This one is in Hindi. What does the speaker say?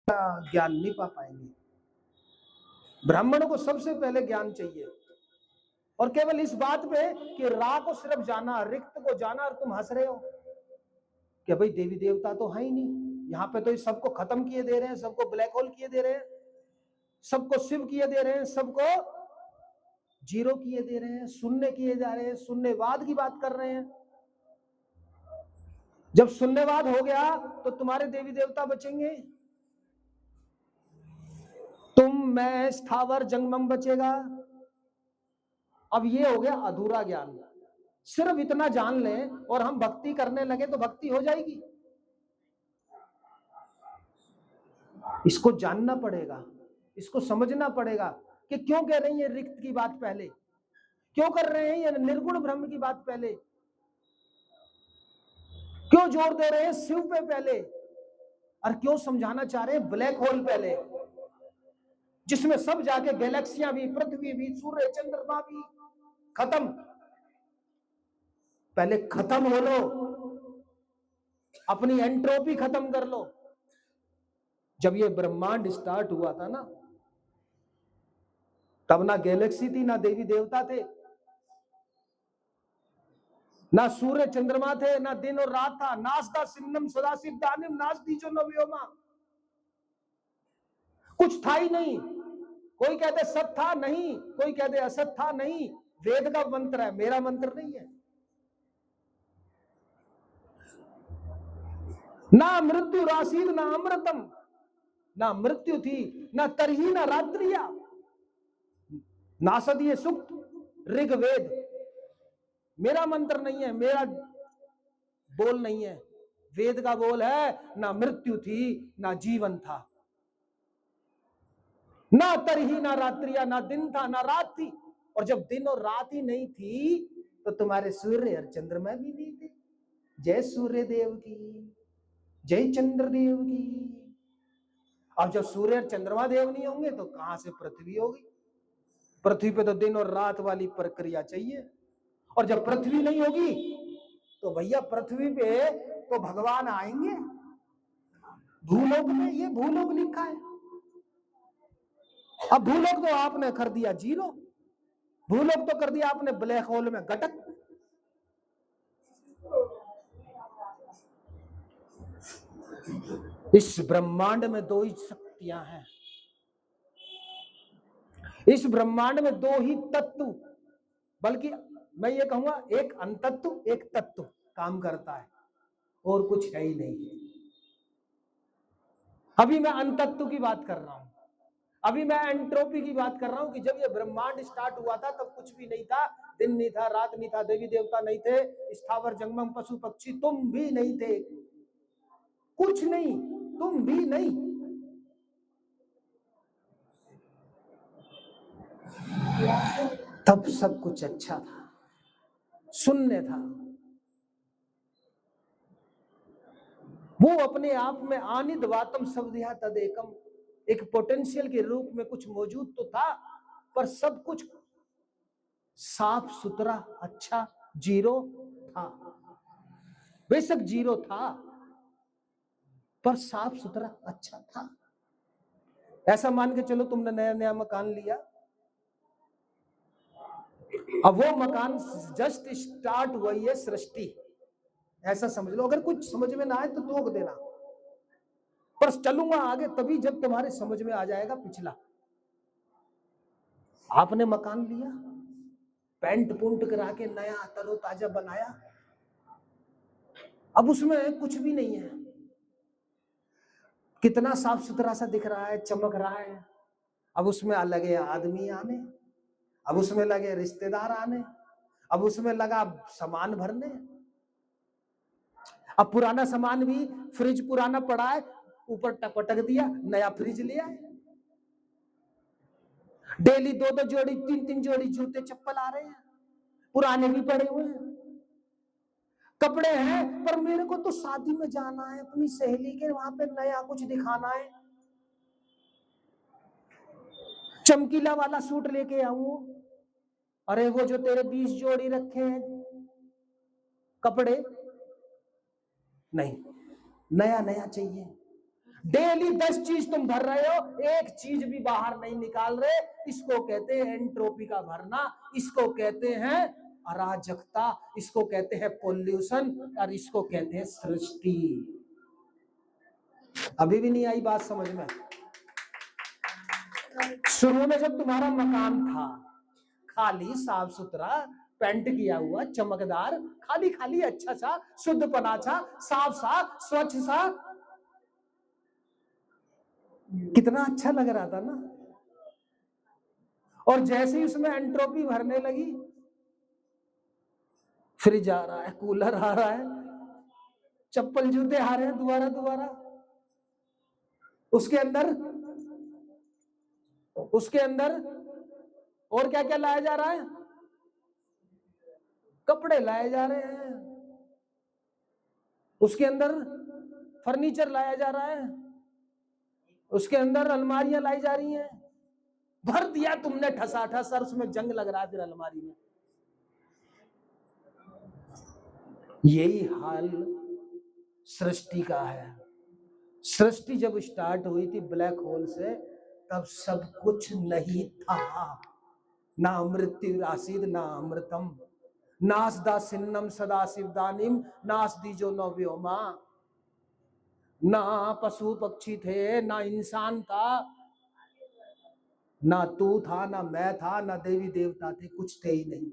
ज्ञान नहीं पा पाएंगे। ब्राह्मण को सबसे पहले ज्ञान चाहिए, और केवल इस बात पे कि रा को सिर्फ जाना, रिक्त को जाना, और तुम हंस रहे हो कि भाई देवी देवता तो है ही नहीं यहाँ पे, तो इस सबको खत्म किए दे रहे हैं, सबको ब्लैक होल किए दे रहे हैं, सबको शिव किए दे रहे हैं, सबको जीरो किए दे रहे हैं, शून्य किए जा रहे हैं, शून्यवाद की बात कर रहे हैं। जब शून्यवाद हो गया तो तुम्हारे देवी देवता बचेंगे? तुम मैं स्थावर जंगमम बचेगा? अब ये हो गया अधूरा ज्ञान। सिर्फ इतना जान लें और हम भक्ति करने लगे तो भक्ति हो जाएगी? इसको जानना पड़ेगा, इसको समझना पड़ेगा कि क्यों कह रहे हैं ये रिक्त की बात पहले, क्यों कर रहे हैं ये निर्गुण ब्रह्म की बात पहले, क्यों जोर दे रहे हैं शिव पे पहले, और क्यों समझाना चाह रहे हैं ब्लैक होल पहले, जिसमें सब जाके गैलेक्सियां भी, पृथ्वी भी, सूर्य चंद्रमा भी खत्म। पहले खत्म हो लो, अपनी एंट्रोपी खत्म कर लो। जब ये ब्रह्मांड स्टार्ट हुआ था ना, तब ना गैलेक्सी थी, ना देवी देवता थे, ना सूर्य चंद्रमा थे, ना दिन और रात था। नासदा सिन्नम सदाशिव दानिम नासदी जो नव्योमा, कुछ था ही नहीं। कोई कहते सत था, नहीं, कोई कहते असत था, नहीं। वेद का मंत्र है, मेरा मंत्र नहीं है। ना मृत्यु राशीद ना अमृतम, ना मृत्यु थी, ना तरही ना रात्रिया, नासदीय सुक्त ऋग्वेद। मेरा मंत्र नहीं है, मेरा बोल नहीं है, वेद का बोल है। ना मृत्यु थी, ना जीवन था, ना तरही ना रात्रिया, ना दिन था ना रात थी। और जब दिन और रात ही नहीं थी तो तुम्हारे सूर्य और चंद्रमा भी नहीं थे। जय सूर्य देव की, जय चंद्र देव की। अब जब सूर्य और चंद्रमा देव नहीं होंगे तो कहां से पृथ्वी होगी? पृथ्वी पे तो दिन और रात वाली प्रक्रिया चाहिए। और जब पृथ्वी नहीं होगी तो भैया पृथ्वी पे तो भगवान आएंगे। भूलोक में, ये भूलोक लिखा है। अब भूलोक तो आपने कर दिया जीरो, भूलोक तो कर दिया आपने ब्लैक होल में घटक। इस ब्रह्मांड में दो ही शक्तियां हैं, इस ब्रह्मांड में दो ही तत्व, बल्कि मैं ये कहूंगा एक अनतत्व एक तत्व काम करता है, और कुछ है ही नहीं। अभी मैं अनतत्व की बात कर रहा हूं, अभी मैं एंट्रोपी की बात कर रहा हूं कि जब ये ब्रह्मांड स्टार्ट हुआ था तब कुछ भी नहीं था। दिन नहीं था, रात नहीं था, देवी देवता नहीं थे, स्थावर जंगम पशु पक्षी तुम भी नहीं थे, कुछ नहीं, तुम भी नहीं। तब सब कुछ अच्छा था, शून्य था। वो अपने आप में आनिद वातम शब्दया तदेकम, एक पोटेंशियल के रूप में कुछ मौजूद तो था, पर सब कुछ साफ सुथरा अच्छा जीरो था। बेशक जीरो था पर साफ सुथरा अच्छा था। ऐसा मान के चलो तुमने नया नया मकान लिया, अब वो मकान जस्ट स्टार्ट हुई है सृष्टि, ऐसा समझ लो। अगर कुछ समझ में ना आए तो टोक देना, पर चलूंगा आगे तभी जब तुम्हारे समझ में आ जाएगा पिछला। आपने मकान लिया, पेंट पुंट करा के नया तरोताजा बनाया, अब उसमें कुछ भी नहीं है, कितना साफ सुथरा सा दिख रहा है, चमक रहा है। अब उसमें लगे आदमी आने, अब उसमें लगे रिश्तेदार आने, अब उसमें लगा सामान भरने। अब पुराना सामान भी, फ्रिज पुराना पड़ा है, ऊपर टपटक दिया, नया फ्रिज लिया। डेली दो दो जोड़ी तीन तीन जोड़ी जूते चप्पल आ रहे हैं, पुराने भी पड़े हुए हैं। कपड़े हैं पर मेरे को तो शादी में जाना है अपनी सहेली के, वहां पे नया कुछ दिखाना है, चमकीला वाला सूट लेके आऊं। अरे वो जो तेरे 20 जोड़ी रखे हैं कपड़े, नहीं, नया नया चाहिए। डेली 10 चीज तुम भर रहे हो, एक चीज भी बाहर नहीं निकाल रहे। इसको कहते हैं एंट्रोपी का भरना, इसको कहते हैं अराजकता, इसको कहते हैं पोल्यूशन, और इसको कहते हैं सृष्टि। अभी भी नहीं आई बात समझ में? शुरू में जब तुम्हारा मकान था खाली साफ सुथरा, पेंट किया हुआ, चमकदार, खाली खाली अच्छा सा, शुद्धपना सा, साफ सा, स्वच्छ सा, कितना अच्छा लग रहा था ना। और जैसे ही उसमें एंट्रोपी भरने लगी, फ्रिज आ रहा है, कूलर आ रहा है, चप्पल जूते आ रहे हैं दोबारा दोबारा, उसके अंदर और क्या क्या लाया जा रहा है? कपड़े लाए जा रहे हैं, उसके अंदर फर्नीचर लाया जा रहा है, उसके अंदर अलमारियां लाई जा रही हैं। भर दिया तुमने ठसाठस, सर उसमें जंग लग रहा है फिर अलमारी में। यही हाल सृष्टि का है। सृष्टि जब स्टार्ट हुई थी ब्लैक होल से, तब सब कुछ नहीं था। ना मृत्यु आसीद ना अमृतम, नासदा सिन्नम सदा शिवदानिम, नासदी जो नव्योमा। ना पशु पक्षी थे, ना इंसान था, ना तू था, ना मैं था, ना देवी देवता थे, कुछ थे ही नहीं।